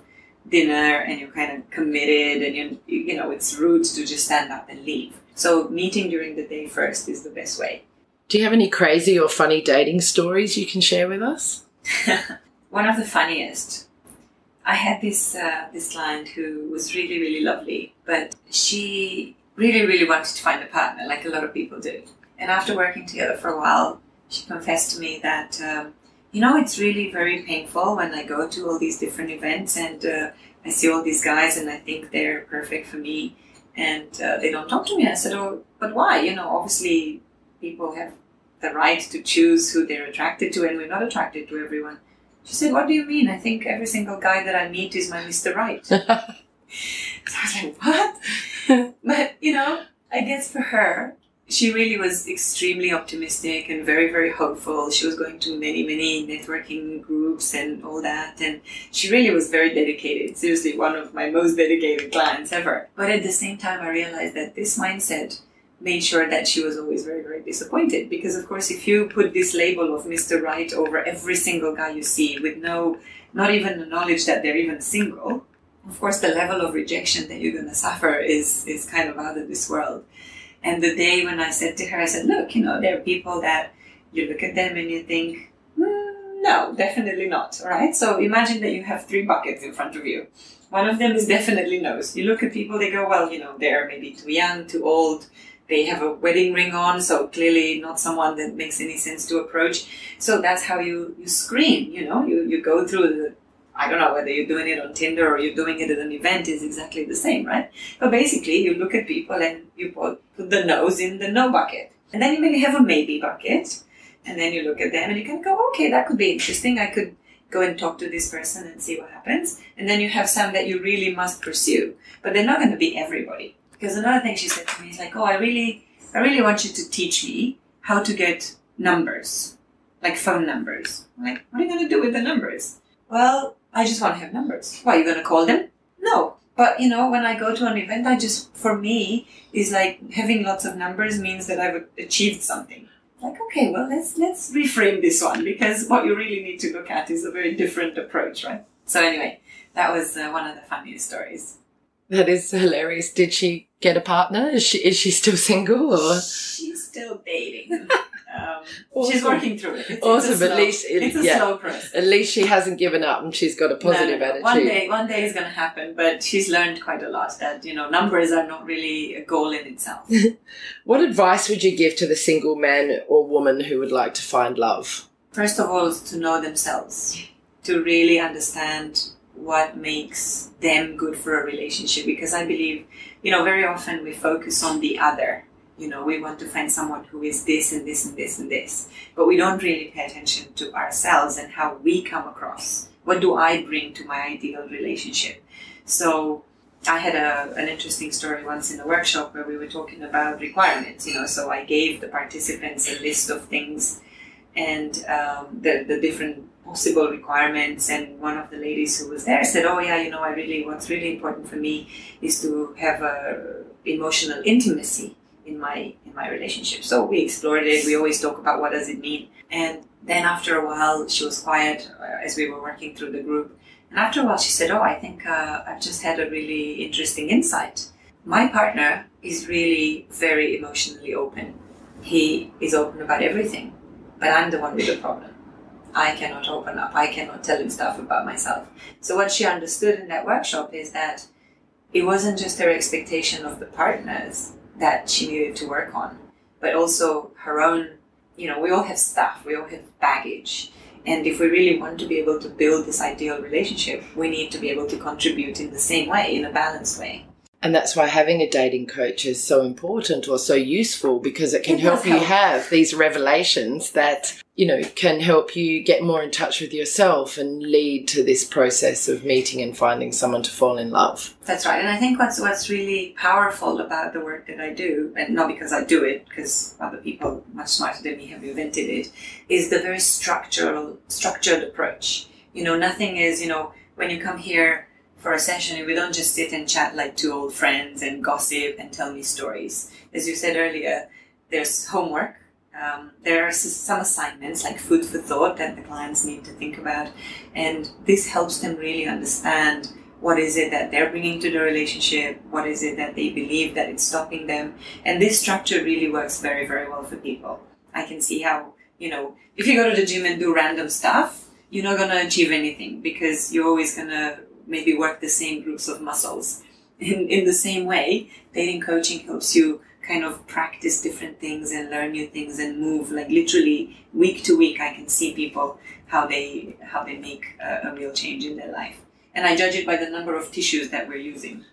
dinner and you're kind of committed and you know it's rude to just stand up and leave. So meeting during the day first is the best way. Do you have any crazy or funny dating stories you can share with us? One of the funniest. I had this client who was really, really lovely, but she really, really wanted to find a partner, like a lot of people do. And after working together for a while, she confessed to me that, it's really very painful when I go to all these different events and I see all these guys and I think they're perfect for me. And they don't talk to me. I said, oh, but why? Obviously people have the right to choose who they're attracted to, and we're not attracted to everyone. She said, what do you mean? I think every single guy that I meet is my Mr. Right. So I was like, what? But, I guess for her, she really was extremely optimistic and very, very hopeful. She was going to many, many networking groups and all that. And she really was very dedicated. Seriously, one of my most dedicated clients ever. But at the same time, I realized that this mindset made sure that she was always very, very disappointed. Because, of course, if you put this label of Mr. Right over every single guy you see with not even the knowledge that they're even single, of course, the level of rejection that you're going to suffer is kind of out of this world. And the day when I said to her, I said, look, there are people that you look at them and you think, no, No, definitely not. All right. So imagine that you have 3 buckets in front of you. One of them is definitely no's. You look at people, they go, well, they're maybe too young, too old. They have a wedding ring on, so clearly not someone that makes any sense to approach. So that's how you screen, you go through I don't know whether you're doing it on Tinder or you're doing it at an event, is exactly the same, right? But basically you look at people and you put the no's in the no bucket. And then you maybe have a maybe bucket. And then you look at them and you can go, okay, that could be interesting. I could go and talk to this person and see what happens. And then you have some that you really must pursue. But they're not going to be everybody. Because another thing she said to me is like, oh, I really want you to teach me how to get numbers, like phone numbers. I'm like, what are you going to do with the numbers? Well, I just want to have numbers. What, are you going to call them? No. But, when I go to an event, for me, is like having lots of numbers means that I've achieved something. Like, okay, well, let's reframe this one, because what you really need to look at is a very different approach, right? So anyway, that was one of the funniest stories. That is hilarious. Did she get a partner? Is she still single, or? She's still dating. Awesome. She's working through it. Awesome. At least it's a slow process. At least she hasn't given up and she's got a positive attitude. One day is going to happen, but she's learned quite a lot that, numbers are not really a goal in itself. What advice would you give to the single man or woman who would like to find love? First of all, is to know themselves, to really understand what makes them good for a relationship. Because I believe, very often we focus on the other. We want to find someone who is this and this and this and this. But we don't really pay attention to ourselves and how we come across. What do I bring to my ideal relationship? So I had an interesting story once in a workshop where we were talking about requirements. So I gave the participants a list of things and the different possible requirements. And one of the ladies who was there said, oh yeah, what's really important for me is to have emotional intimacy in my relationship. So we explored it. We always talk about what does it mean. And then after a while, she was quiet as we were working through the group. And after a while, she said, oh, I think I've just had a really interesting insight. My partner is really very emotionally open. He is open about everything, but I'm the one with the problem. I cannot open up. I cannot tell him stuff about myself. So what she understood in that workshop is that it wasn't just her expectation of the partners that she needed to work on, but also her own, we all have stuff, we all have baggage. And if we really want to be able to build this ideal relationship, we need to be able to contribute in the same way, in a balanced way. And that's why having a dating coach is so important or so useful, because it can help you have these revelations that, can help you get more in touch with yourself and lead to this process of meeting and finding someone to fall in love. That's right. And I think what's really powerful about the work that I do, and not because I do it, because other people much smarter than me have invented it, is the very structured approach. Nothing is, when you come here for a session, we don't just sit and chat like 2 old friends and gossip and tell me stories. As you said earlier, there's homework. There are some assignments like food for thought that the clients need to think about. And this helps them really understand what is it that they're bringing to the relationship, what is it that they believe that it's stopping them. And this structure really works very, very well for people. I can see how, if you go to the gym and do random stuff, you're not going to achieve anything, because you're always going to maybe work the same groups of muscles. In the same way, dating coaching helps you kind of practice different things and learn new things and move, like literally week to week. I can see people how they make a real change in their life. And I judge it by the number of tissues that we're using.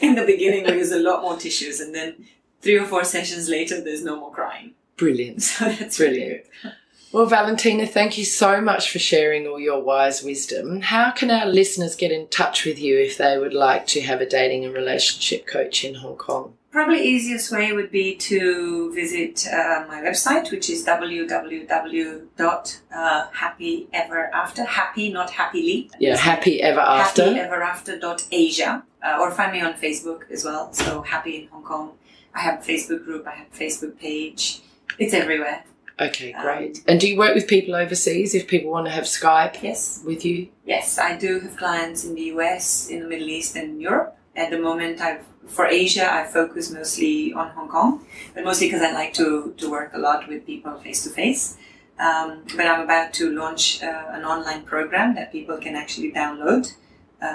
In the beginning, we use a lot more tissues, and then 3 or 4 sessions later, there's no more crying. Brilliant. So that's brilliant. Really good. Well, Valentina, thank you so much for sharing all your wise wisdom. How can our listeners get in touch with you if they would like to have a dating and relationship coach in Hong Kong? Probably easiest way would be to visit my website, which is www.happyeverafter. Happy, not happily. Yeah, Happy Ever After. Happyeverafter.asia. Or find me on Facebook as well. So Happy in Hong Kong. I have a Facebook group. I have a Facebook page. It's everywhere. Okay, great. And do you work with people overseas if people want to have Skype with you? Yes, I do have clients in the US, in the Middle East and Europe. At the moment, for Asia, I focus mostly on Hong Kong, but mostly because I like to work a lot with people face-to-face. But I'm about to launch an online program that people can actually download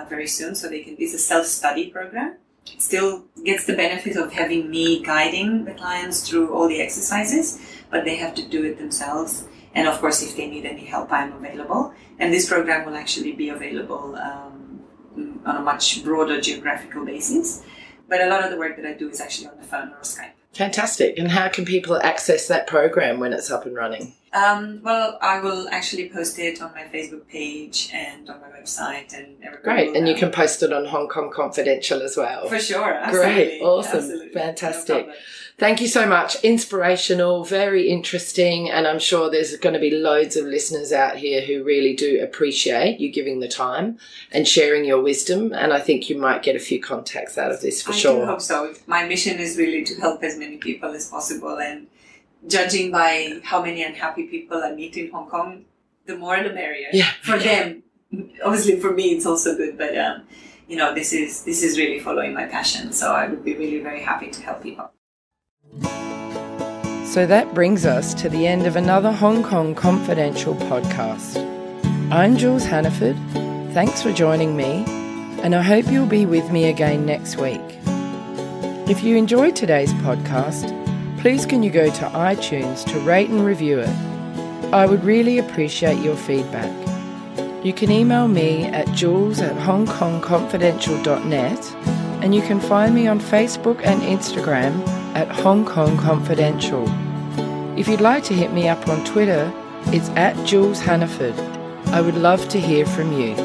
very soon. So it's a self-study program. It still gets the benefit of having me guiding the clients through all the exercises, but they have to do it themselves. And of course, if they need any help, I'm available. And this program will actually be available on a much broader geographical basis. But a lot of the work that I do is actually on the phone or Skype. Fantastic. And how can people access that program when it's up and running? Well, I will actually post it on my Facebook page and on my website. And everybody Great. And you can post it on Hong Kong Confidential as well. For sure. Absolutely. Great. Awesome. Absolutely. Fantastic. No, thank you so much. Inspirational, very interesting. And I'm sure there's going to be loads of listeners out here who really do appreciate you giving the time and sharing your wisdom. And I think you might get a few contacts out of this for sure. I do hope so. My mission is really to help as many people as possible. And judging by how many unhappy people I meet in Hong Kong, the more the merrier. Yeah. For them. Obviously for me it's also good, but this is really following my passion. So I would be really very happy to help people. So that brings us to the end of another Hong Kong Confidential podcast. I'm Jules Hannaford. Thanks for joining me, and I hope you'll be with me again next week. If you enjoyed today's podcast, please can you go to iTunes to rate and review it. I would really appreciate your feedback. You can email me at jules@hongkongconfidential.net, and you can find me on Facebook and Instagram at Hong Kong Confidential. If you'd like to hit me up on Twitter, it's at Jules Hannaford. I would love to hear from you.